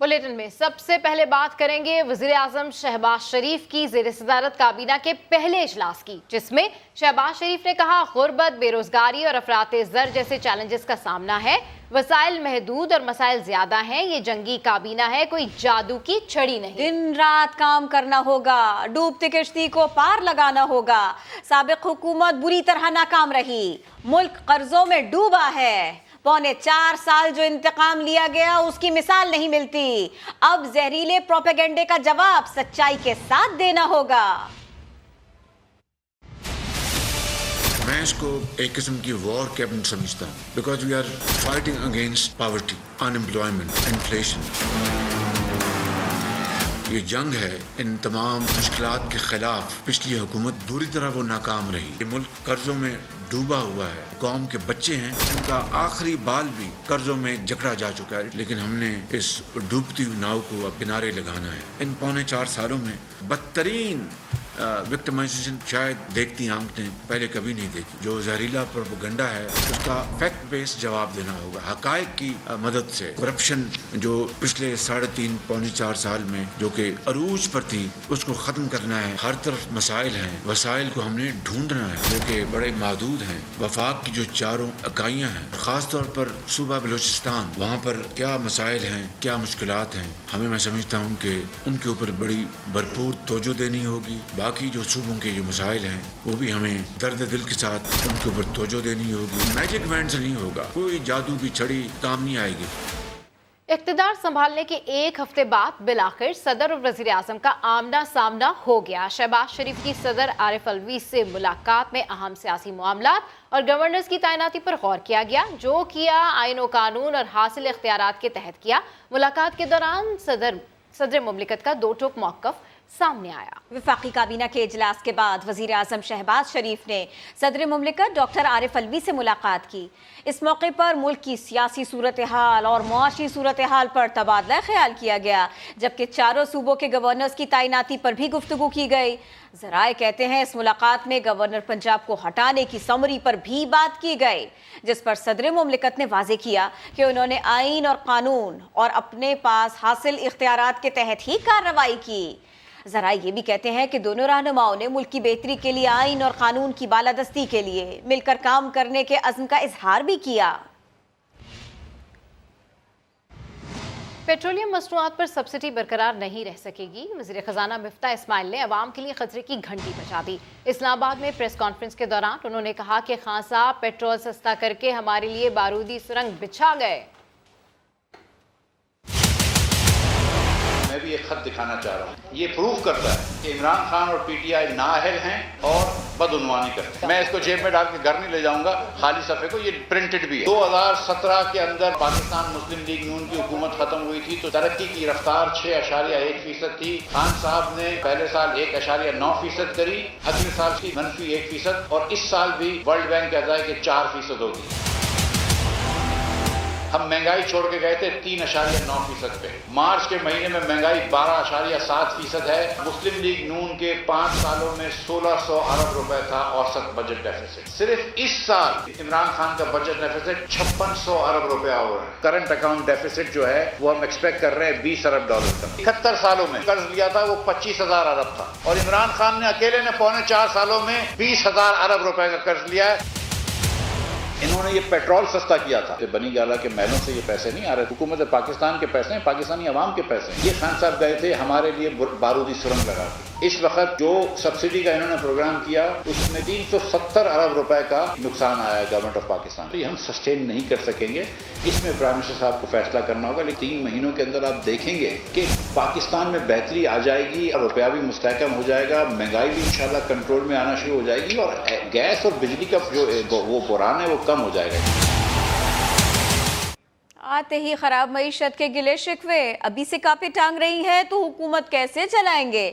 Bulletin में सबसे पहले बात करेंगे वजीर आजम शहबाज शरीफ की ज़ेर सदारत काबीना के पहले इजलास की, जिसमें शहबाज शरीफ ने कहा गुर्बत, बेरोजगारी और अफराते ज़र जैसे चैलेंजेस का सामना है, वसाइल महदूद और मसाइल ज्यादा हैं, ये जंगी काबीना है, कोई जादू की छड़ी नहीं। दिन रात काम करना होगा, डूबती किश्ती को पार लगाना होगा। साबिक हुकूमत बुरी तरह नाकाम रही, मुल्क कर्जों में डूबा है, 4.25 साल जो इंतकाम लिया गया उसकी मिसाल नहीं मिलती। अब जहरीले प्रोपेगेंडे का जवाब सच्चाई के साथ देना होगा। मैं इसको एक किस्म की वॉर कैबिनेट समझता हूँ, because we are fighting against poverty, unemployment, inflation. ये जंग है इन तमाम मुश्किलात के खिलाफ। पिछली हुकूमत बुरी तरह वो नाकाम रही, ये मुल्क कर्जों में डूबा हुआ है, कौम के बच्चे हैं उनका आखिरी बाल भी कर्जों में जकड़ा जा चुका है, लेकिन हमने इस डूबती हुई नाव को अब किनारे लगाना है। इन 4.25 सालों में बदतरीन विक्टिमाइजेशन शायद देखती आंख ने पहले कभी नहीं देखी। जो जहरीला प्रोपेगेंडा है उसका फैक्ट बेस्ड जवाब देना होगा, हकायक की मदद से। करप्शन जो पिछले 3.5-4 साल में जो कि अरूज पर थी, उसको ख़त्म करना है। हर तरफ मसाइल हैं, वसाइल को हमने ढूंढना है जो कि बड़े महदूद हैं। वफाक की जो 4 इकाइयाँ हैं, ख़ास तौर पर सूबा बलूचिस्तान, वहाँ पर क्या मसाइल हैं, क्या मुश्किलात हैं, हमें मैं समझता हूँ कि उनके ऊपर बड़ी भरपूर तवज्जो देनी होगी। बाकी जो सूबों के जो मसाइल हैं वो भी हमें दर्द दिल के साथ उनके ऊपर तवज्जो देनी होगी। मैजिक वैंड से नहीं होगा, कोई जादू की छड़ी काम नहीं आएगी। इक़्तिदार संभालने के एक हफ्ते बाद बिलाखिर सदर और वज़ीर आज़म का आमना सामना हो गया। शहबाज शरीफ की सदर आरिफ अलवी से मुलाकात में अहम सियासी मामलात और गवर्नर्स की तैनाती पर गौर किया गया। जो किया आईन व कानून और हासिल इख्तियारात के तहत किया। मुलाकात के दौरान सदर मुमलिकत का दो टोक मौक़िफ़ सामने आया। वफाकी काबीना के इजलास के बाद वजीर आज़म शहबाज शरीफ ने सदर मुमलिकत डॉक्टर आरिफ अलवी से मुलाकात की। इस मौके पर मुल्क की सियासी सूरत हाल और मुआशी सूरत हाल पर तबादला ख्याल किया गया, जबकि 4 सूबों के गवर्नर्स की तैनाती पर भी गुफ्तगू की गई। ज़राए कहते हैं इस मुलाकात में गवर्नर पंजाब को हटाने की समरी पर भी बात की गई, जिस पर सदर मुमलिकत ने वाज़े किया कि उन्होंने आईन और कानून और अपने पास हासिल इख्तियारात के तहत ही कार्रवाई की। जरा ये भी कहते हैं कि दोनों रहनुमाओं ने मुल्क की बेहतरी के लिए आईन और कानून की बालादस्ती के लिए मिलकर काम करने के अज़्म का इजहार भी किया। पेट्रोलियम मसनूआत पर सब्सिडी बरकरार नहीं रह सकेगी। वज़ीर ख़जाना मिफ्ता इस्माइल ने अवाम के लिए खतरे की घंटी बजा दी। इस्लामाबाद में प्रेस कॉन्फ्रेंस के दौरान उन्होंने कहा कि खान साहब पेट्रोल सस्ता करके हमारे लिए बारूदी सुरंग बिछा गए। मैं भी एक खत दिखाना चाह रहा हूँ, ये प्रूव करता है कि इमरान खान और पीटीआई नाअहल हैं और बदउनवानी करते हैं। मैं इसको जेब में डाल के घर नहीं ले जाऊंगा, खाली सफ़े को, ये प्रिंटेड भी है। 2017 के अंदर पाकिस्तान मुस्लिम लीग नून की हुकूमत खत्म हुई थी तो तरक्की की रफ्तार 6.1% थी। खान साहब ने पहले साल 1.9% करी, अगले साल की -1% और इस साल भी वर्ल्ड बैंक कहता है कि 4% होगी। हम महंगाई छोड़ के गए थे 3.9% पे। मार्च के महीने में महंगाई 12.7% है। मुस्लिम लीग नून के 5 सालों में 1600 अरब रुपए था औसत बजट डेफिसिट। सिर्फ इस साल इमरान खान का बजट डेफिसिट 5600 अरब रुपया हो रहा है। करंट अकाउंट डेफिसिट जो है वो हम एक्सपेक्ट कर रहे हैं 20 अरब डॉलर का। 71 सालों में कर्ज लिया था वो 25,000 अरब था और इमरान खान ने अकेले ने 4.25 सालों में 20,000 अरब रुपए का कर्ज लिया है। इन्होंने ये पेट्रोल सस्ता किया था। बनी गाला के महलों से ये पैसे नहीं आ रहे, हुकूमत पाकिस्तान के पैसे हैं, पाकिस्तानी अवाम के पैसे हैं। ये खान साहब गए थे हमारे लिए बारूदी सुरंग लगा के। इस वक्त जो सब्सिडी का इन्होंने प्रोग्राम किया उसमें 370 अरब रुपए का नुकसान आया है गवर्नमेंट ऑफ पाकिस्तान। तो ये हम सस्टेन नहीं कर सकेंगे, इसमें प्राइम मिनिस्टर साहब को फैसला करना होगा। लेकिन 3 महीनों के अंदर आप देखेंगे कि पाकिस्तान में बेहतरी आ जाएगी, रुपया भी मुस्तहकम हो जाएगा, महंगाई भी इंशाल्लाह कंट्रोल में आना शुरू हो जाएगी और गैस और बिजली का जो वो बुरान है वो कम हो जाएगा। आते ही खराब मईशत के गिले शिकवे अभी से कापे टांग रही हैं तो हुकूमत कैसे चलाएंगे।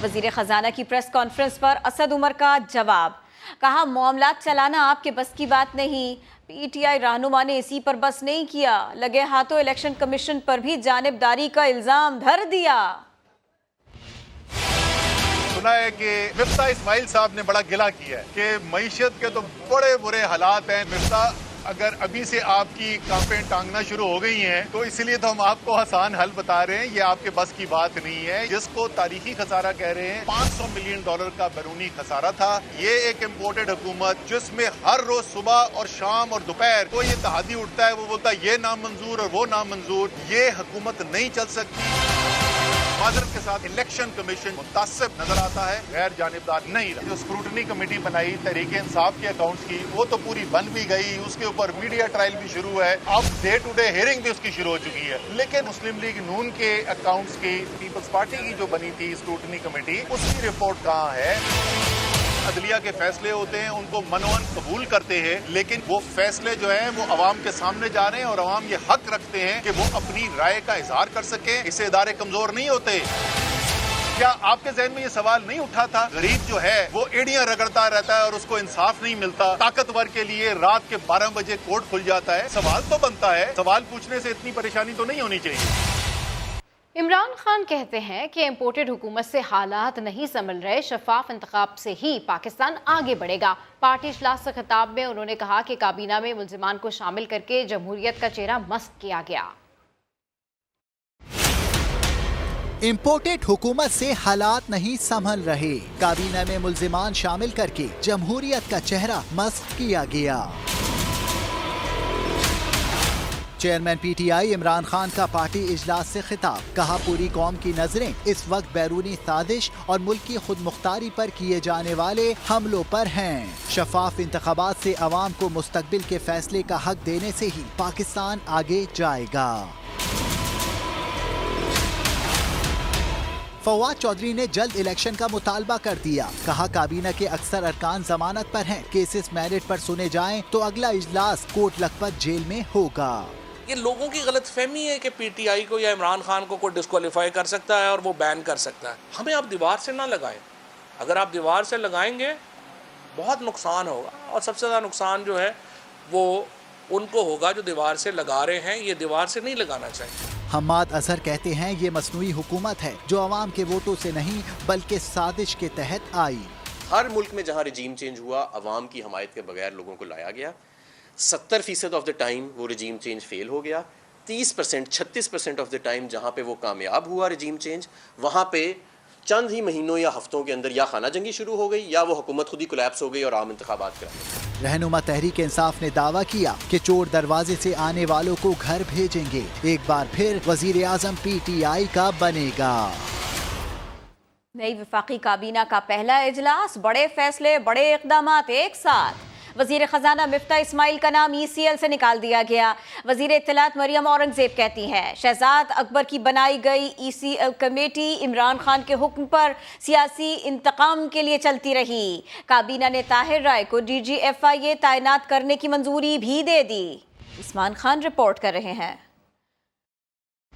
वजीर खजाना की प्रेस कॉन्फ्रेंस पर असद उमर का जवाब, कहा मामलात चलाना आपके बस की बात नहीं। पीटीआई रहनुमा ने इसी पर बस नहीं किया, लगे हाथों इलेक्शन कमीशन पर भी जानिबदारी का इल्जाम धर दिया। सुना है कि मिफ्ता इस्माइल साहब ने बड़ा गिला किया है कि मईशत के तो बड़े बुरे हालात हैं। मिफ्ता अगर अभी से आपकी कांपें टांगना शुरू हो गई हैं तो इसलिए तो हम आपको आसान हल बता रहे हैं, ये आपके बस की बात नहीं है। जिसको तारीखी खसारा कह रहे हैं, $500 मिलियन का बैरूनी खसारा था। ये एक इम्पोर्टेड हुकूमत जिसमें हर रोज सुबह और शाम और दोपहर को ये तहादी उठता है, वो बोलता है ये नामंजूर और वो नामंजूर, ये हुकूमत नहीं चल सकती। माजरत के साथ इलेक्शन कमीशन मुतासिब नजर आता है, गैर जानिबदार नहीं रहा। जो स्क्रूटनी कमेटी बनाई तहरीक इंसाफ के अकाउंट्स की, वो तो पूरी बन भी गई, उसके ऊपर मीडिया ट्रायल भी शुरू है, अब डे टू डे हियरिंग भी उसकी शुरू हो चुकी है। लेकिन मुस्लिम लीग नून के अकाउंट्स की, पीपल्स पार्टी की जो बनी थी स्क्रूटनी कमेटी, उसकी रिपोर्ट कहाँ है? अदलिया के फैसले होते हैं, उनको मनोअन कबूल करते हैं, लेकिन वो फैसले जो हैं वो अवाम के सामने जा रहे हैं और अवाम ये हक रखते हैं कि वो अपनी राय का इजहार कर सकें। इससे इदारे कमजोर नहीं होते। क्या आपके जहन में ये सवाल नहीं उठा था? गरीब जो है वो एड़ियां रगड़ता रहता है और उसको इंसाफ नहीं मिलता। ताकतवर के लिए रात के 12 बजे कोर्ट खुल जाता है। सवाल तो बनता है, सवाल पूछने से इतनी परेशानी तो नहीं होनी चाहिए। इमरान खान कहते हैं कि इम्पोर्टेड हुकूमत से हालात नहीं संभल रहे, शफाफ इंतखाब से ही पाकिस्तान आगे बढ़ेगा। पार्टी इजलास से खिताब में उन्होंने कहा कि काबीना में मुल्जिमान को शामिल करके जमहूरियत का चेहरा मस्क किया गया। इम्पोर्टेड हुकूमत से हालात नहीं संभल रहे, काबीना में मुल्जिमान शामिल करके जमहूरियत का चेहरा मस्क किया गया। चेयरमैन पीटीआई इमरान खान का पार्टी इजलास से खिताब, कहा पूरी कौम की नजरें इस वक्त बैरूनी साजिश और मुल्क की खुद मुख्तारी पर किए जाने वाले हमलों पर हैं। शफाफ इंतखाबात से अवाम को मुस्तकबिल के फैसले का हक देने से ही पाकिस्तान आगे जाएगा। फवाद चौधरी ने जल्द इलेक्शन का मुतालबा कर दिया, कहा काबीना के अक्सर अरकान जमानत पर हैं, केसेस मेरिट पर सुने जाएं तो अगला इजलास कोट लखपत जेल में होगा। ये लोगों की गलतफहमी है कि पीटीआई को या इमरान खान को कोई डिस्क्वालीफाई कर सकता है और वो बैन कर सकता है। हमें आप दीवार से ना लगाएं। अगर आप दीवार से लगाएंगे बहुत नुकसान होगा, और सबसे ज़्यादा नुकसान जो है वो उनको होगा जो दीवार से लगा रहे हैं। ये दीवार से नहीं लगाना चाहिए। हम्माद अजहर कहते हैं ये मसनूई हुकूमत है जो अवाम के वोटों से नहीं बल्कि साजिश के तहत आई। हर मुल्क में जहाँ रजीम चेंज हुआ, अवाम की हमायत के बगैर लोगों को लाया गया। 70% ऑफ द टाइम वो रजीम चेंज फेल हो गया। 30% 36% ऑफ द टाइम जहाँ पे वो कामयाब हुआ रजीम चेंज, वहाँ पे चंद ही महीनों या हफ्तों के अंदर या खाना जंगी शुरू हो गई या वो हुकूमत खुद ही कोलैप्स हो गई और आम इंतखाबात कराए। रहनुमा तहरीक इंसाफ ने दावा किया कि चोर दरवाजे से आने वालों को घर भेजेंगे। एक बार फिर वजीर आजम पीटीआई का बनेगा। नई वफाकी काबीना का पहला इजलास, बड़े फैसले, बड़े इक़दामात एक साथ। वजीर खजाना मिफ्ता इस्माइल का नाम ECL से निकाल दिया गया। वजीर इत्तलात मरियम औरंगजेब कहती हैं शहजाद अकबर की बनाई गई ECL कमेटी इमरान खान के हुक्म पर सियासी इंतकाम के लिए चलती रही। काबीना ने ताहिर राय को DG FIA तैनात करने की मंजूरी भी दे दी। उस्मान खान रिपोर्ट कर रहे हैं।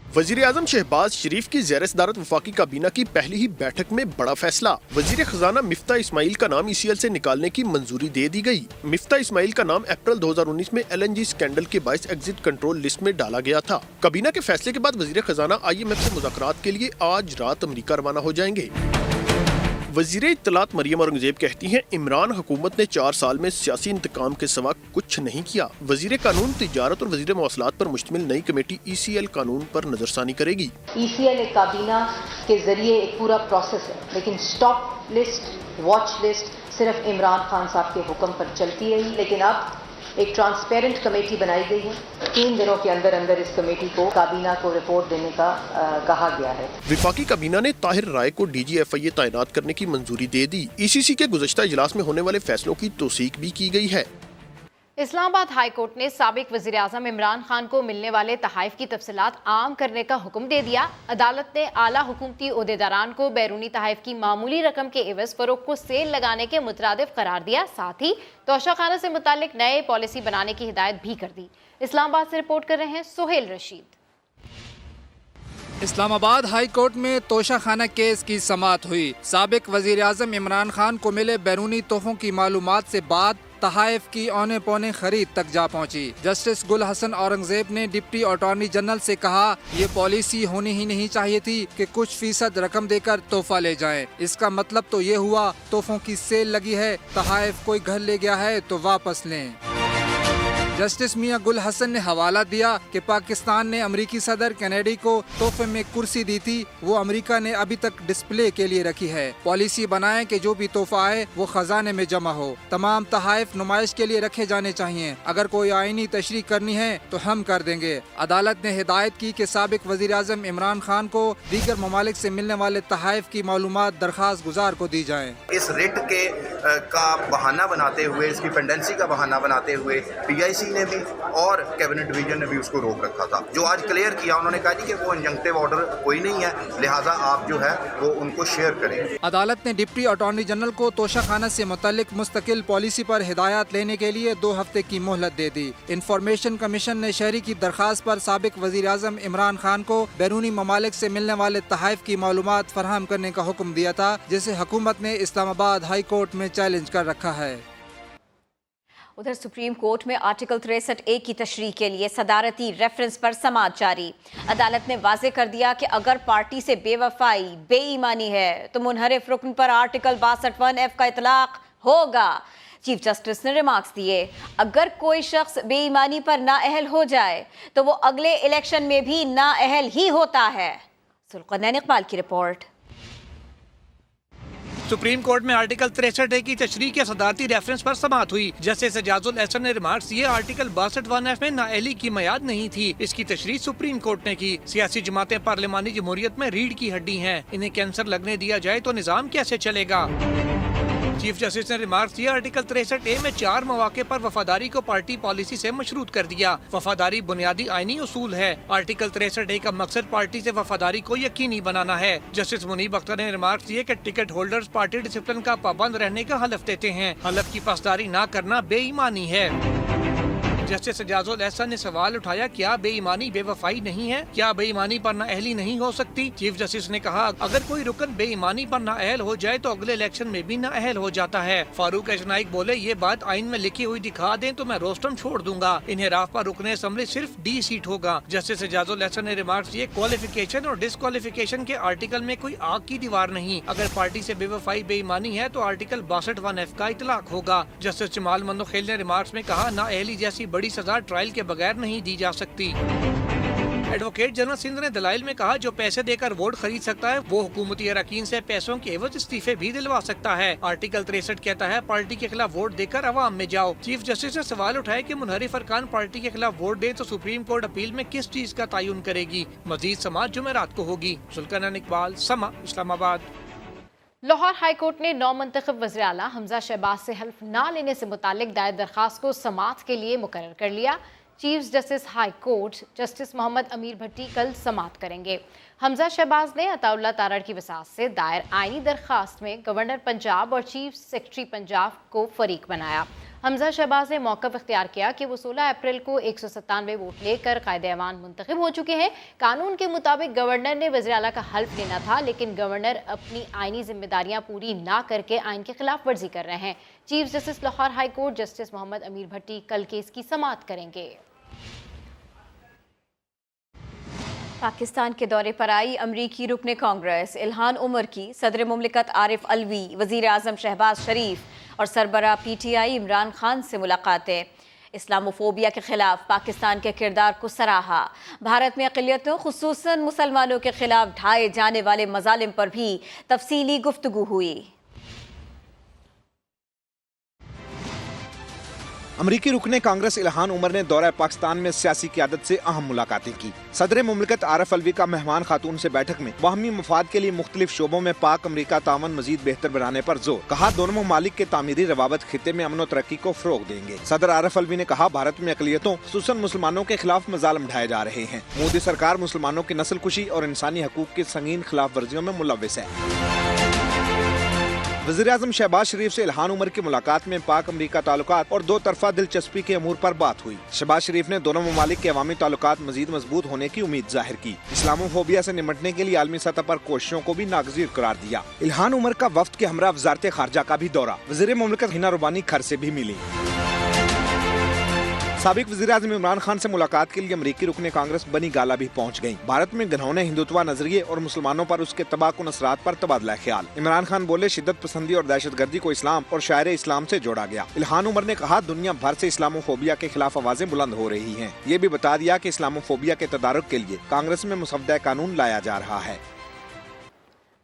वजीर आजम शहबाज शरीफ की ज़ेर सदारत वफाकी काबीना की पहली ही बैठक में बड़ा फैसला। वजीर खजाना मिफ्ता इस्माइल का नाम ECL से निकालने की मंजूरी दे दी गई। मिफ्ता इस्माइल का नाम अप्रैल 2019 में LNG स्कैंडल के बायस एग्जिट कंट्रोल लिस्ट में डाला गया था। काबीना के फैसले के बाद वजीर खजाना IMF से मुज़ाकरात के लिए आज रात अमरीका रवाना हो जाएंगे। वजीर इत्तलात मरियम औरंगजेब कहती हैं इमरान हुकूमत ने 4 साल में सियासी इंतकाम के सिवा कुछ नहीं किया। वजीर कानून, तिजारत और वजीर मवासलात पर मुश्तमिल नई कमेटी ECL कानून पर नजरसानी करेगी। ECL एक काबीना के जरिए एक पूरा प्रोसेस है, लेकिन स्टॉप लिस्ट, वॉच लिस्ट सिर्फ इमरान खान साहब के हुक्म पर चलती रही। लेकिन अब एक ट्रांसपेरेंट कमेटी बनाई गई है। 3 दिनों के अंदर अंदर इस कमेटी को काबीना को रिपोर्ट देने का कहा गया है। वफाकी काबीना ने ताहिर राय को DG FIA तैनात करने की मंजूरी दे दी। ECC के गुज़श्ता इजलास में होने वाले फैसलों की तौसीक भी की गई है। इस्लामाबाद हाई कोर्ट ने साबिक वज़ीर आज़म इमरान खान को मिलने वाले तहाइफ की तफसीलात आम करने का हुक्म दे दिया। अदालत ने आला हुकूमती ओहदेदारान को बैरूनी तहाइफ की मामूली रकम के एवज फरोख्त को सेल लगाने के मुतरादिफ करार दिया। साथ ही तोशाखाना से मुतालिक नए पॉलिसी बनाने की हिदायत भी कर दी। इस्लामाबाद से रिपोर्ट कर रहे हैं सोहेल रशीद। इस्लामाबाद हाई कोर्ट में तोशाखाना केस की समाअत हुई। साबिक वज़ीर आज़म इमरान खान को मिले बैरूनी तोहफों की मालूमात से बाद तहाइफ की औने पौने खरीद तक जा पहुंची। जस्टिस गुल हसन औरंगजेब ने डिप्टी अटॉर्नी जनरल से कहा ये पॉलिसी होनी ही नहीं चाहिए थी कि कुछ फीसद रकम देकर तोहफा ले जाएं। इसका मतलब तो ये हुआ तोहफों की सेल लगी है, तहाइफ कोई घर ले गया है तो वापस लें। जस्टिस मियां गुल हसन ने हवाला दिया कि पाकिस्तान ने अमरीकी सदर कैनेडी को तोहफे में कुर्सी दी थी, वो अमरीका ने अभी तक डिस्प्ले के लिए रखी है। पॉलिसी बनाएं कि जो भी तोहफा आए वो खजाने में जमा हो। तमाम तहाइफ नुमाइश के लिए रखे जाने चाहिए। अगर कोई आईनी तशरीह करनी है तो हम कर देंगे। अदालत ने हिदायत की कि साबिक वजीर आज़म इमरान खान को दीगर ममालिक से मिलने वाले तहाइफ की मालूमात दरख्वास्त गुजार को दी जाएं। इस रिट के का बहाना बनाते हुए, इसकी पेंडेंसी का बहाना बनाते हुए PIC ने भी और कैबिनेट डिवीजन ने भी उसको रोक रखा था। जो आज क्लियर किया, उन्होंने कहा कि वो इंजंक्टिव ऑर्डर कोई नहीं है, लिहाजा आप जो है वो उनको शेयर करें। अदालत ने डिप्टी अटॉर्नी जनरल को तोशाखाना से मुतल्लिक मुस्तकिल पॉलिसी पर हिदायत लेने के लिए 2 हफ्ते की मोहलत दे दी। इंफॉर्मेशन कमीशन ने शहरी की दरखास्त पर साबिक वजीर आज़म इमरान खान को बैरूनी ममालिक से मिलने वाले तहाइफ की मालूमात फराहम करने का हुक्म दिया था, जिसे हुकूमत ने इस्लामाबाद हाई कोर्ट में चैलेंज कर रखा है। उधर सुप्रीम कोर्ट में आर्टिकल 63A की तशरीह के लिए सदारती रेफरेंस पर समाअत जारी। अदालत ने वाज़े कर दिया कि अगर पार्टी से बेवफाई, बेईमानी है तो मुनहरिफ रुकन पर आर्टिकल 62(1)F का इतलाक होगा। चीफ जस्टिस ने रिमार्क्स दिए, अगर कोई शख्स बेईमानी पर नाअहल हो जाए तो वो अगले इलेक्शन में भी नाअहल ही होता है। सुल्तान इकबाल की रिपोर्ट। सुप्रीम कोर्ट में आर्टिकल 63A की तशरीह के सदारती रेफरेंस पर समाअत हुई। जस्टिस एजाजुल एहसन ने रिमार्क्स दिए, आर्टिकल 62(1)F में नाअहली की मियाद नहीं थी। इसकी तशरीह सुप्रीम कोर्ट ने की। सियासी जमातें पार्लिमानी जमहूरियत में रीढ़ की हड्डी हैं, इन्हें कैंसर लगने दिया जाए तो निजाम कैसे चलेगा। चीफ जस्टिस ने रिमार्क्स दिया, आर्टिकल 63A में 4 मौके पर वफादारी को पार्टी पॉलिसी से मशरूत कर दिया। वफादारी बुनियादी आईनी उसूल है। आर्टिकल 63A का मकसद पार्टी से वफादारी को यकीनी बनाना है। जस्टिस मुनीब अख्तर ने रिमार्क्स दिए कि टिकट होल्डर्स पार्टी डिसिप्लिन का पाबंद रहने का हलफ देते हैं। हलफ की पासदारी न करना बेईमानी है। जस्टिस एजाजुल एहसन ने सवाल उठाया, क्या बेईमानी बेवफाई नहीं है? क्या बेईमानी पर नाअहली नहीं हो सकती? चीफ जस्टिस ने कहा, अगर कोई रुकन बेईमानी पर नाअहल हो जाए तो अगले इलेक्शन में भी नाअहल हो जाता है। फारूक एशनाइक बोले, ये बात आइन में लिखी हुई दिखा दें तो मैं रोस्टम छोड़ दूंगा। इन्हें राफ पर रुकने असम्बली सिर्फ D सीट होगा। जस्टिस एजाजुल एहसन ने रिमार्क्स दिए, क्वालिफिकेशन और डिस्क्वालिफिकेशन के आर्टिकल में कोई आग की दीवार नहीं। अगर पार्टी से बेवफाई बेईमानी है तो आर्टिकल 62(1)F का इतलाक होगा। जस्टिस जमाल मंदोखेल ने रिमार्क्स में कहा, नाअहली जैसी बड़ी सजा ट्रायल के बगैर नहीं दी जा सकती। एडवोकेट जनरल सिंध ने दलाइल में कहा, जो पैसे देकर वोट खरीद सकता है वो हुकूमती अरकान से पैसों के एवज इस्तीफे भी दिलवा सकता है। आर्टिकल 63 कहता है, पार्टी के खिलाफ वोट देकर अवाम में जाओ। चीफ जस्टिस ने सवाल उठाया कि मुनहरिफ अरकान पार्टी के खिलाफ वोट दे तो सुप्रीम कोर्ट अपील में किस चीज का तयन करेगी। मजीद समाअत जुमेरात को होगी। सुल्तान इकबाल, समा, इस्लामाबाद। लाहौर हाई कोर्ट ने नौ मुंतखब वज़ीर आला हमजा शहबाज से हल्फ ना लेने से मुतालिक दायर दरख्वास्त को समाअत के लिए मुकर्रर कर लिया। Chief justice high court justice Mohammad Amir Bhatti कल समाअत करेंगे। हमजा शहबाज ने अताउल्लाह तारड़ की वसात से दायर आईनी दरख्वास्त में गवर्नर पंजाब और चीफ सेक्रेटरी पंजाब को फरीक बनाया। हमजा शहबाज ने मौक़िफ़ इख्तियार किया कि वो 16 अप्रैल को 197 वोट लेकर कायदे ऐवान मुंतखब हो चुके हैं। कानून के मुताबिक गवर्नर ने वज़ीर आला का हल्फ लेना था, लेकिन गवर्नर अपनी आईनी जिम्मेदारियां पूरी ना करके आइन के खिलाफ वर्जी कर रहे हैं। Chief justice Lahore high court justice Mohammad Amir Bhatti कल केस की समाअत करेंगे। पाकिस्तान के दौरे पर आई अमरीकी रुकने कांग्रेस इल्हान उमर की सदर मुमलिकत आरिफ अलवी, वज़ीर आज़म शहबाज शरीफ और सरबराह PTI इमरान खान से मुलाकातें। इस्लामोफोबिया के खिलाफ पाकिस्तान के किरदार को सराहा। भारत में अक़लियतों खुसूसन मुसलमानों के खिलाफ ढाए जाने वाले मज़ालिम पर भी तफसीली गुफ्तगू हुई। अमरीकी रुकने कांग्रेस इल्हान उमर ने दौरा पाकिस्तान में सियासी क़यादत से अहम मुलाकातें की। सदर मुमलिकत आरिफ अलवी का मेहमान खातून से बैठक में बाहमी मफाद के लिए मुख्तलिफ शोबों में पाक अमरीका तावन मजीद बेहतर बनाने पर जोर। कहा, दोनों ममालिक के तामीरी रवाबत खिते में अमन और तरक्की को फरोग देंगे। सदर आरिफ अलवी ने कहा, भारत में अक़लियतों खुसूसन मुसलमानों के खिलाफ मज़ालिम ढाए जा रहे हैं। मोदी सरकार मुसलमानों की नस्ल कुशी और इंसानी हकूक की संगीन खिलाफ वर्जियों में मुलव्विस है। वज़ीर आज़म शहबाज शरीफ से इल्हान उमर की मुलाकात में पाक अमरीका ताल्लुकात और 2 तरफा दिलचस्पी के अमूर पर बात हुई। शहबाज शरीफ ने दोनों ममालिक के अवामी ताल्लुकात मजीद मजबूत होने की उम्मीद जाहिर की। इस्लामोफोबिया से निमटने के लिए आलमी सतह पर कोशिशों को भी नागज़ीर करार दिया। इल्हान उमर का वफ्द के हमरा वज़ारत खारजा का भी दौरा। वज़ीर मुमलिकत हिना रुबानी खर से भी मिली। साबिक वज़ीर-ए-आज़म इमरान खान से मुलाकात के लिए अमरीकी रुकने कांग्रेस बनी गाला भी पहुंच गईं। भारत में घिनौने हिंदुत्व नजरिए और मुसलमानों पर उसके तबाहकुन असरात पर तबादला ख्याल। इमरान खान बोले, शिद्दत पसंदी और दहशतगर्दी को इस्लाम और शायर इस्लाम से जोड़ा गया। इल्हान उमर ने कहा, दुनिया भर से इस्लामोफोबिया के खिलाफ आवाजें बुलंद हो रही हैं। ये भी बता दिया कि इस्लामोफोबिया के तदारुक के लिए कांग्रेस में मुसव्वदा कानून लाया जा रहा है।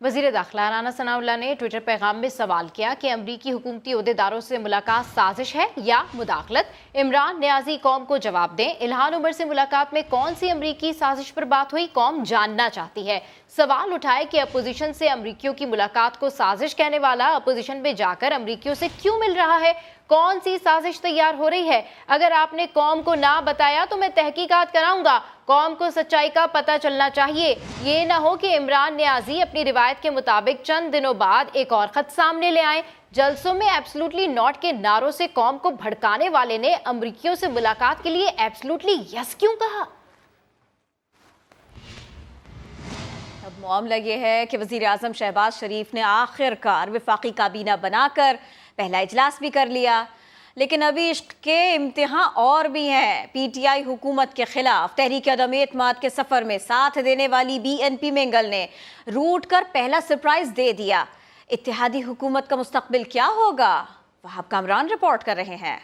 वज़ीर दाखिला राना सनाउल्लाह ने ट्विटर पैगाम में सवाल किया कि अमरीकी हुकूमती ओहदेदारों से मुलाकात साजिश है या मुदाखलत। इमरान न्याजी कौम को जवाब दें। इल्हान उमर से मुलाकात में कौन सी अमरीकी साजिश पर बात हुई, कौम जानना चाहती है। सवाल उठाए कि अपोजिशन से अमरीकियों की मुलाकात को साजिश कहने वाला अपोजिशन में जाकर अमरीकियों से क्यों मिल रहा है, कौन सी साजिश तैयार हो रही है। अगर आपने कौम को ना बताया तो मैं तहकीकात कराऊंगा। कौम को सच्चाई का पता चलना चाहिए। ये ना हो कि इमरान न्याजी अपनी रिवायत के मुताबिक चंद दिनों बाद एक और खत सामने ले आए। जलसों में एब्सोल्युटली नॉट के नारों से कौम को भड़काने वाले ने अमरीकियों से मुलाकात के लिए एब्सोल्युटली यस क्यों कहा। अब मामला ये है कि वज़ीर आज़म शहबाज शरीफ ने आखिरकार वफाकी काबीना बनाकर पहला इजलास भी कर लिया, लेकिन अभी इश्क के इम्तिहान और भी हैं। पीटीआई हुकूमत के खिलाफ तहरीक अदम एतमाद के सफ़र में साथ देने वाली बीएनपी मेंगल ने रूट कर पहला सरप्राइज दे दिया। इत्तेहादी हुकूमत का मुस्तकबिल क्या होगा, वहाब कामरान रिपोर्ट कर रहे हैं।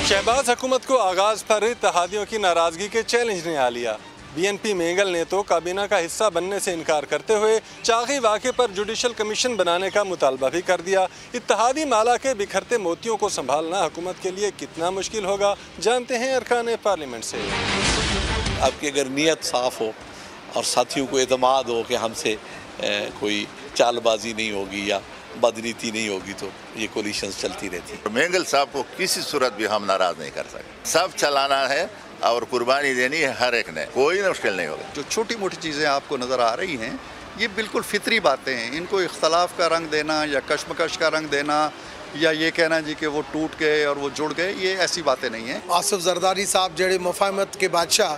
शहबाज हुकूमत को आगाज पर इत्तेहादियों की नाराजगी के चैलेंज ने आ लिया। बीएनपी मेंगल ने तो काबीना का हिस्सा बनने से इनकार करते हुए चागी वाक़े पर जुडिशल कमीशन बनाने का मुतालबा भी कर दिया। इत्तेहादी माला के बिखरते मोतियों को संभालना हुकूमत के लिए कितना मुश्किल होगा, जानते हैं अरकान पार्लियामेंट से। आपकी अगर नीयत साफ हो और साथियों को एतमाद हो कि हमसे कोई चालबाजी नहीं होगी या बदनीति नहीं होगी तो ये कोलिशंस चलती रहती है। मेंगल साहब को किसी सूरत भी हम नाराज नहीं कर सकते। सब चलाना है और कुर्बानी देनी है हर एक ने, कोई मुश्किल नहीं होगा। जो छोटी मोटी चीज़ें आपको नज़र आ रही हैं ये बिल्कुल फितरी बातें हैं। इनको इख्तलाफ का रंग देना या कशमकश का रंग देना या ये कहना जी कि वो टूट गए और वो जुड़ गए, ये ऐसी बातें नहीं हैं। आसिफ जरदारी साहब जड़े मुफाहमत के बादशाह,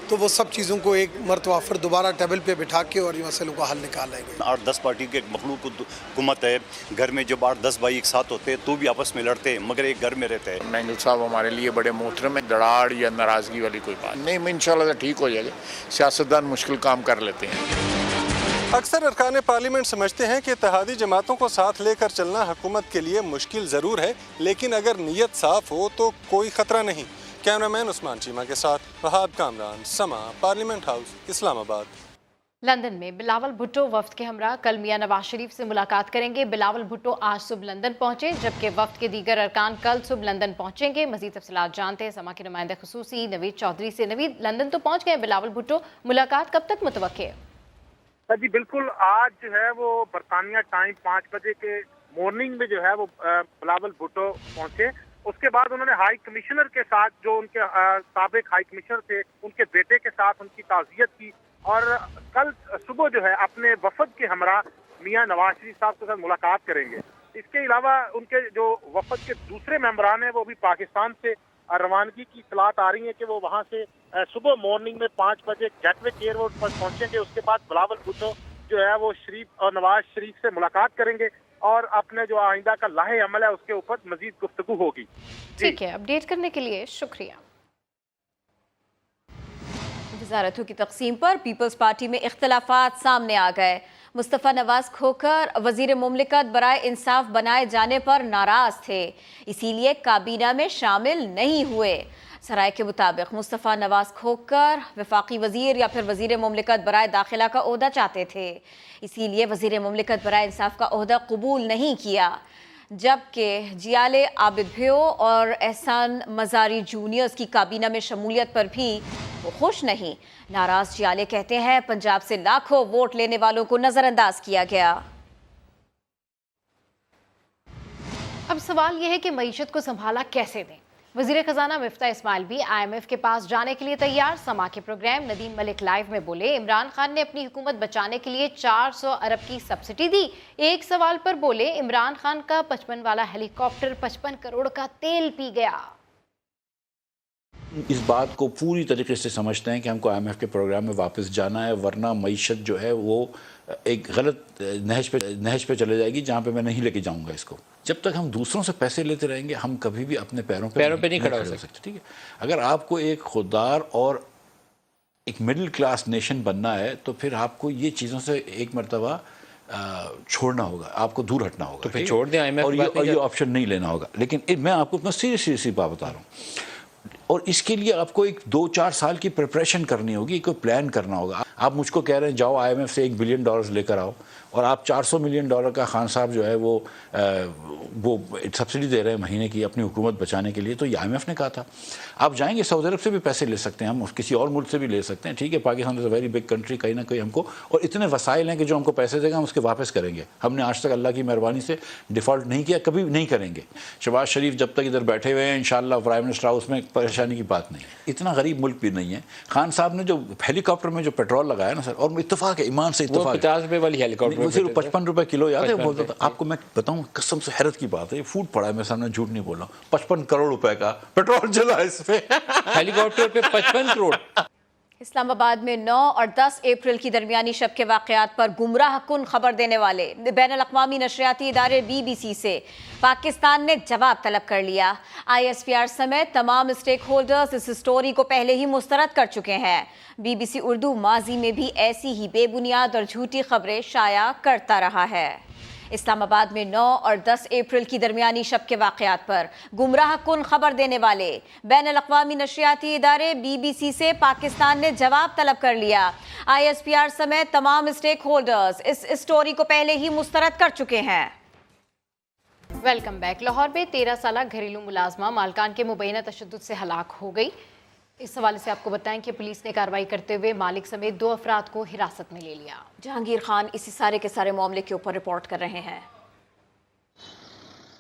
तो वो सब चीज़ों को एक मरतबा फिर दोबारा टेबल पे बिठा के और ये मसलों का हल निकालेंगे। 8-10 पार्टी की एक मखलूक हुकूमत है। घर में जब 8-10 भाई एक साथ होते हैं तो भी आपस में लड़ते हैं, मगर एक घर में रहते हैं। मेंगल साहब हमारे लिए बड़े मोहतरम है। दराड़ या नाराज़गी वाली कोई बात नहीं, इंशाल्लाह ठीक हो जाएगा। सियासतदान मुश्किल काम कर लेते हैं। अक्सर अरकान पार्लियामेंट समझते हैं कि इत्तेहादी जमातों को साथ लेकर चलना हुकूमत के लिए मुश्किल ज़रूर है, लेकिन अगर नीयत साफ हो तो कोई ख़तरा नहीं। कैमरामैन उस्मान चीमा के साथ वहाब कामरान, समा, पार्लियामेंट हाउस, इस्लामाबाद। लंदन में बिलावल भुट्टो वफ्द के हमरा कल मियां नवाज शरीफ से मुलाकात करेंगे। बिलावल भुट्टो आज सुबह लंदन पहुंचे, जबकि वफ्द के दीगर अरकान कल सुबह लंदन पहुंचेंगे। मजीद तफसीलात जानते हैं समा के नुमाइंदे खुसूसी नवीद चौधरी से। नवीद, लंदन तो पहुंच गए बिलावल भुट्टो, मुलाकात कब तक मुतवक्के है? जी बिल्कुल, आज जो है वो बरतानिया टाइम 5 बजे के मॉर्निंग में जो है वो बिलावल भुट्टो पहुंचे। उसके बाद उन्होंने हाई कमिश्नर के साथ, जो उनके साबिक हाई कमिश्नर थे, उनके बेटे के साथ उनकी ताज़ियत की और कल सुबह जो है अपने वफद के हमरा मियां नवाज शरीफ साहब के साथ मुलाकात करेंगे। इसके अलावा उनके जो वफद के दूसरे मेंबरान हैं वो भी पाकिस्तान से रवानगी की इत्तलात आ रही है कि वो वहाँ से सुबह मॉर्निंग में 5 बजे गैटविक एयरपोर्ट पर पहुंचेंगे। उसके बाद बिलावल भुट्टो जो है वो शरीफ और नवाज शरीफ से मुलाकात करेंगे और अपने जो आइंदा का लाहे अमल है उसके ऊपर मजीद गुफ्तगू होगी। ठीक है, अपडेट करने के लिए शुक्रिया। वज़ारतों की तक़सीम पर पीपल्स पार्टी में इख्तलाफात सामने आ गए। मुस्तफ़ा नवाज खोखर वज़ीर मुमलिकत बराए इंसाफ बनाए जाने पर नाराज़ थे, इसीलिए काबीना में शामिल नहीं हुए। सराय के मुताबिक मुस्तफ़ा नवाज खोखर वफाकी वज़ीर या फिर वज़ीर मुमलिकत बराए दाखिला का ओहदा चाहते थे, इसीलिए वज़ीर मुमलिकत बराए इंसाफ का ओहदा कबूल नहीं किया। जबकि जियाले आबिद भ्यो और एहसान मजारी जूनियर्स की काबीना में शमूलियत पर भी वो खुश नहीं। नाराज जियाले कहते हैं पंजाब से लाखों वोट लेने वालों को नजरअंदाज किया गया। अब सवाल यह है कि मईशत को संभाला कैसे दें। वज़ीर खजाना मिफ्ता इस्माइल भी IMF के पास जाने के लिए तैयार। समा के प्रोग्राम नदीम मलिक लाइव में बोले, इमरान खान ने अपनी हुकूमत बचाने के लिए 400 अरब की सब्सिडी दी। एक सवाल पर बोले, इमरान खान का 55 वाला हेलीकॉप्टर 55 करोड़ का तेल पी गया। इस बात को पूरी तरीके से समझते हैं कि हमको IMF के प्रोग्राम में वापस जाना है, वरना मईशत जो है वो एक गलत नहज पे चले जाएगी जहाँ पे मैं नहीं लेके जाऊँगा इसको। जब तक हम दूसरों से पैसे लेते रहेंगे हम कभी भी अपने पैरों पे नहीं खड़ा हो सकते। ठीक है, अगर आपको एक खुददार और एक मिडिल क्लास नेशन बनना है तो फिर आपको ये चीज़ों से एक मरतबा छोड़ना होगा, आपको दूर हटना होगा। तो फिर छोड़ दें IMF और ये ऑप्शन नहीं लेना होगा। लेकिन मैं आपको अपना सीरियसली बात बता रहा हूँ, और इसके लिए आपको एक 2-4 साल की प्रिपरेशन करनी होगी, कोई प्लान करना होगा। आप मुझको कह रहे हैं जाओ IMF से $1 बिलियन लेकर आओ, और आप $400 मिलियन का खान साहब जो है वो सब्सिडी दे रहे हैं महीने की अपनी हुकूमत बचाने के लिए। तो ये IMF ने कहा था। आप जाएंगे सऊदी अरब से भी पैसे ले सकते हैं, हम किसी और मुल्क से भी ले सकते हैं। ठीक है, Pakistan is a very big country, कहीं ना कहीं हमको और इतने वसाइल हैं कि जो हमको पैसे देगा हम उसके वापस करेंगे। हमने आज तक अल्लाह की मेहरबानी से डिफ़ॉल्ट नहीं किया, कभी नहीं करेंगे। शहबाज शरीफ जब तक इधर बैठे हुए हैं इंशाअल्लाह प्राइम मिनिस्टर हाउस में, परेशानी की बात नहीं है। इतना गरीब मुल्क भी नहीं है। खान साहब ने जो हेलीकॉप्टर में जो पेट्रोल लगाया ना सर, और इत्तेफाक है, ईमान से इत्तेफाक, 50 रुपये वाली हेलीकॉप्टर सिर्फ ₹55 किलो, याद है बोलता था। आपको मैं बताऊं कसम से हैरत की बात है, ये फूड पड़ा है मेरे सामने, झूठ नहीं बोल रहा हूँ। 55 करोड़ रुपए का पेट्रोल चला है इस पे हेलीकॉप्टर पे 55 करोड़। इस्लामाबाद में 9 और 10 अप्रैल की दरमियानी शब के वाक़यात पर गुमराह कुन खबर देने वाले बैनुल-अक़वामी नशरियाती इदारे BBC से पाकिस्तान ने जवाब तलब कर लिया। ISPR समेत तमाम स्टेक होल्डर्स इस स्टोरी को पहले ही मुस्तरद कर चुके हैं। BBC उर्दू माजी में भी ऐसी ही बेबुनियाद और झूठी खबरें शाया करता रहा है। इस्लामाबाद में 9 और 10 अप्रैल की दरमियानी शब के वाक़यात पर गुमराह कुन खबर देने वाले बैनुल-अक़वामी नशरियाती इदारे BBC से पाकिस्तान ने जवाब तलब कर लिया। ISPR समेत तमाम स्टेक होल्डर्स इस स्टोरी को पहले ही मुस्तरद कर चुके हैं। Welcome back. लाहौर में 13 साला घरेलू मुलाजमा मालकान के मुबैना तशद्दुद से हलाक हो गई। इस हवाले से आपको बताएं कि पुलिस ने कार्रवाई करते हुए मालिक समेत 2 अफराद को हिरासत में ले लिया। जहांगीर खान इसी सारे के सारे मामले के ऊपर रिपोर्ट कर रहे हैं।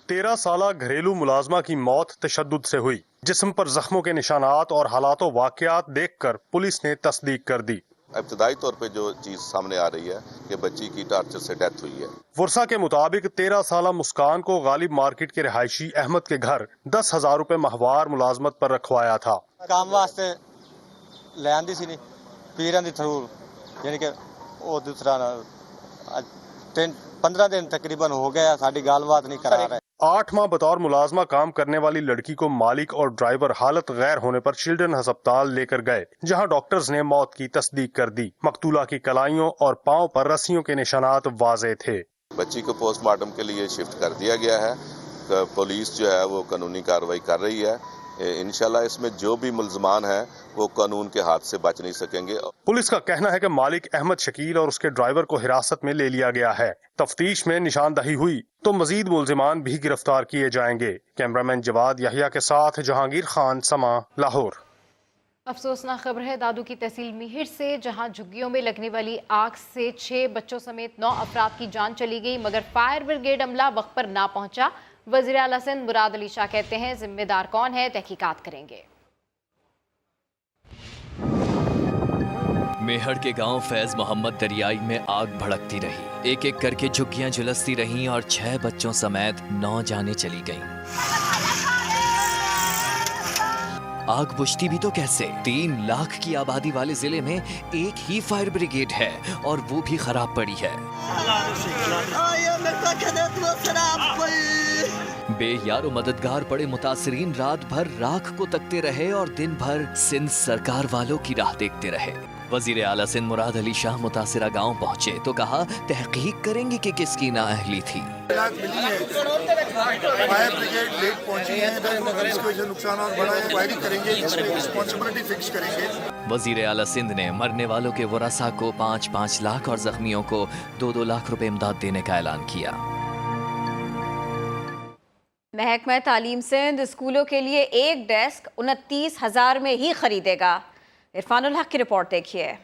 13 साला घरेलू मुलाजमा की मौत तशद्दुद से हुई। जिस्म पर जख्मों के निशानात और हालात वाक़यात देखकर पुलिस ने तस्दीक कर दी। इब्तदाई तौर पे जो चीज सामने आ रही है कि बच्ची की टार्चर से डेथ हुई है। वर्षा के मुताबिक 13 साला मुस्कान को गालिब मार्केट के रिहायशी अहमद के घर 10,000 रुपए माहवार मुलाजमत पर रखवाया था। काम वास्ते ले आंदी सी नहीं पीरां दी थरू, यानी कि वो दूसरा 15 दिन तकरीबन हो गया साडी गालबात नहीं करा रहे। 8 माह बतौर मुलाजमा काम करने वाली लड़की को मालिक और ड्राइवर हालत गैर होने पर चिल्ड्रन अस्पताल लेकर गए, जहां डॉक्टर्स ने मौत की तस्दीक कर दी। मकतूला की कलाइयों और पांव पर रस्सियों के निशानात वाज़े थे। बच्ची को पोस्टमार्टम के लिए शिफ्ट कर दिया गया है। पुलिस जो है वो कानूनी कार्रवाई कर रही है। इंशाल्लाह इसमें जो भी मुल्ज़मान हैं वो कानून के हाथ से बच नहीं सकेंगे। पुलिस का कहना है कि मालिक अहमद शकील और उसके ड्राइवर को हिरासत में ले लिया गया है। तफ्तीश में निशानदही हुई तो मजीद मुल्ज़िमान भी गिरफ्तार किए जाएंगे। कैमरामैन जवाद याहिया के साथ जहांगीर खान, समा, लाहौर। अफसोसनाक खबर है दादू की तहसील मिहिर से, जहां झुग्गियों में लगने वाली आग से 6 बच्चों समेत 9 अफराद की जान चली गई, मगर फायर ब्रिगेड अमला वक्त पर ना पहुंचा। वज़ीर आला सिंध मुराद अली शाह कहते हैं जिम्मेदार कौन है तहकीकात करेंगे। मेहड़ के गांव फैज मोहम्मद दरियाई में आग भड़कती रही। एक एक करके झुग्गियां झुलसती रहीं और 6 बच्चों समेत 9 जानें चली गईं। आग बुझती भी तो कैसे? 3 लाख की आबादी वाले जिले में एक ही फायर ब्रिगेड है और वो भी खराब पड़ी है। बेयारो मददगार पड़े मुतासरीन रात भर राख को तकते रहे और दिन भर सिंध सरकार वालों की राह देखते रहे। वजीर आला सिंध मुराद अली शाह मुतासिरा गांव पहुंचे तो कहा तहकीक करेंगे कि किसकी नाअहली थी। फायर ब्रिगेड लेट पहुंची है, इसकी वजह से नुकसान और बड़ा है, वायरिंग करेंगे, इसमें रिस्पांसिबिलिटी फिक्स करेंगे। वजीर आला सिंध ने मरने वालों के वरसा को 5-5 लाख और जख्मियों को 2-2 लाख रुपए इमदाद देने का ऐलान किया। महकमा तालीम सिंध स्कूलों के लिए एक डेस्क 29,000 में ही खरीदेगा। इरफानुल हक की रिपोर्ट देखिए।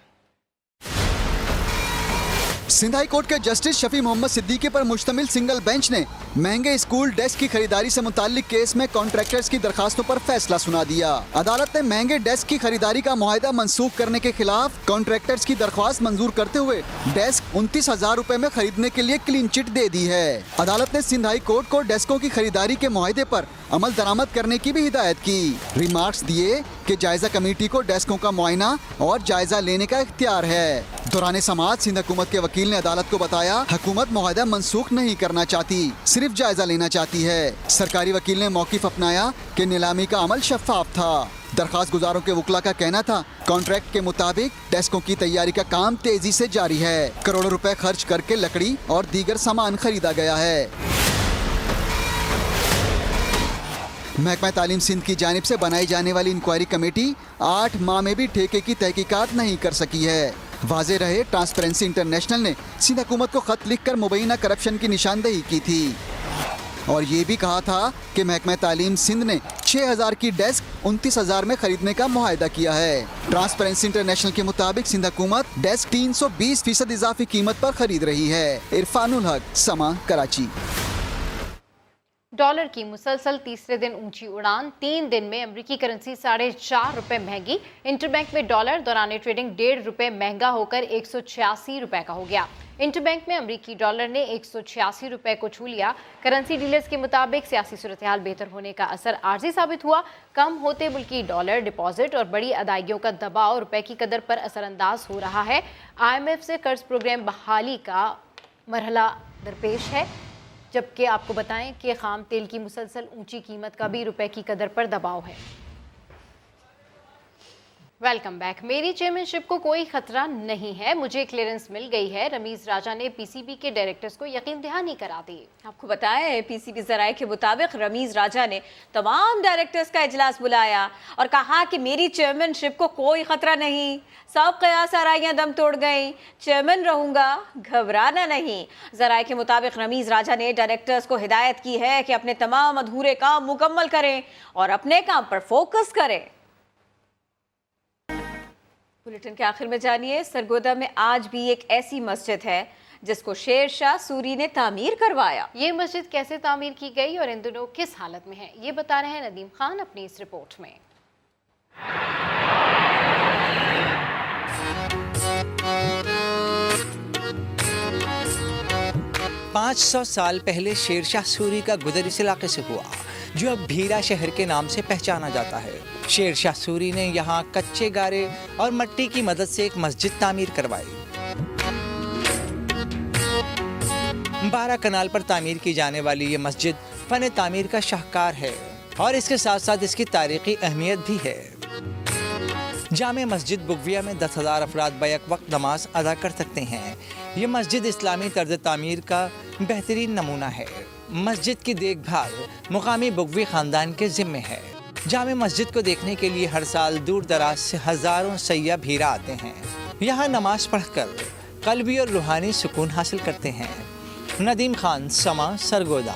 सिंध हाई कोर्ट के जस्टिस शफी मोहम्मद सिद्दीकी पर मुश्तमिल सिंगल बेंच ने महंगे स्कूल डेस्क की खरीदारी से मुताल्लिक केस में कॉन्ट्रैक्टर्स की दरखास्तों पर फैसला सुना दिया। अदालत ने महंगे डेस्क की खरीदारी का मुआहदा मंसूख करने के खिलाफ कॉन्ट्रैक्टर्स की दरख्वास्त मंजूर करते हुए डेस्क 29,000 रुपए में खरीदने के लिए क्लीन चिट दे दी है। अदालत ने सिंध हाई कोर्ट को डेस्कों की खरीदारी के मुआहदे पर अमल दरामद करने की भी हिदायत की। रिमार्क्स दिए कि जायजा कमेटी को डेस्कों का मुआयना और जायजा लेने का इख्तियार है। दौरान समाअत सिंध हुकूमत के वकील ने अदालत को बताया, हुकूमत मुआहदा मनसूख नहीं करना चाहती, सिर्फ जायजा लेना चाहती है। सरकारी वकील ने मौक़िफ़ अपनाया कि नीलामी का अमल शफाफ था। दरख्वास्त गुजारों के वकला का कहना था, कॉन्ट्रैक्ट के मुताबिक डेस्कों की तैयारी का काम तेजी से जारी है। करोड़ों रुपए खर्च करके लकड़ी और दीगर सामान खरीदा गया है। महकमा तालीम सिंध की जानिब से बनाई जाने वाली इंक्वायरी कमेटी 8 माह में भी ठेके की तहकीकात नहीं कर सकी है। वाज़ेह रहे, ट्रांसपेरेंसी इंटरनेशनल ने सिंध हुकूमत को खत लिखकर मुबैना करप्शन की निशानदेही की थी और ये भी कहा था कि महकमा तालीम सिंध ने 6000 की डेस्क 29,000 में खरीदने का मुआहदा किया है। ट्रांसपेरेंसी इंटरनेशनल के मुताबिक सिंध हुकूमत डेस्क 320% इजाफी कीमत पर खरीद रही है। इरफानुल हक, समा, कराची। डॉलर की मुसलसल तीसरे दिन ऊंची उड़ान, 3 दिन में अमरीकी करेंसी 4.5 रुपए महंगी। इंटरबैंक में डॉलर दौरान ट्रेडिंग 1.5 रुपए महंगा होकर 186 रुपए का हो गया। इंटरबैंक में अमरीकी डॉलर ने 186 रुपए को छू लिया। करेंसी डीलर्स के मुताबिक सियासी सूरत हाल बेहतर होने का असर आर्जी साबित हुआ। कम होते मुल्की डॉलर डिपॉजिट और बड़ी अदायगियों का दबाव रुपए की कदर पर असरअंदाज हो रहा है। IMF से कर्ज प्रोग्राम बहाली का मरहला दरपेश है, जबकि आपको बताएं कि खाम तेल की मुसलसल ऊंची कीमत का भी रुपए की कदर पर दबाव है। Welcome back. मेरी चेयरमैनशिप को कोई खतरा नहीं है, मुझे क्लियरेंस मिल गई है, रमीज राजा ने पीसीबी के डायरेक्टर्स को यकीन दहानी करा दी। आपको बताएं, पीसीबी ज़राए के मुताबिक रमीज राजा ने तमाम डायरेक्टर्स का इजलास बुलाया और कहा कि मेरी चेयरमैनशिप को कोई खतरा नहीं, सब कयास आराइयां दम तोड़ गई, चेयरमैन रहूंगा, घबराना नहीं। ज़राए के मुताबिक रमीज राजा ने डायरेक्टर्स को हिदायत की है कि अपने तमाम अधूरे काम मुकम्मल करें और अपने काम पर फोकस करें। बुलेटिन के आखिर में जानिए, सरगोदा में आज भी एक ऐसी मस्जिद है जिसको शेर शाह सूरी ने तामीर करवाया। ये मस्जिद कैसे तामीर की गई और इन दिनों किस हालत में है, ये बता रहे हैं नदीम खान अपनी इस रिपोर्ट में। 500 साल पहले शेर शाह सूरी का गुजर इस इलाके से हुआ, जो अब भीरा शहर के नाम से पहचाना जाता है। शेर शाह सूरी ने यहाँ कच्चे गारे और मट्टी की मदद से एक मस्जिद तामीर करवाई। 12 कनाल पर तामीर की जाने वाली ये मस्जिद फन तामीर का शाहकार है और इसके साथ साथ इसकी तारीखी अहमियत भी है। जामे मस्जिद बुगविया में 10,000 अफराद बैक वक्त नमाज अदा कर सकते हैं। ये मस्जिद इस्लामी तर्ज तामीर का बेहतरीन नमूना है। मस्जिद की देखभाल मुकामी बुगवी ख़ानदान के ज़िम्मे है। जामे मस्जिद को देखने के लिए हर साल दूर दराज से हज़ारों सैयाह भीरा आते हैं। यहाँ नमाज पढ़कर क़ल्बी और रूहानी सुकून हासिल करते हैं। नदीम खान, समा, सरगोदा।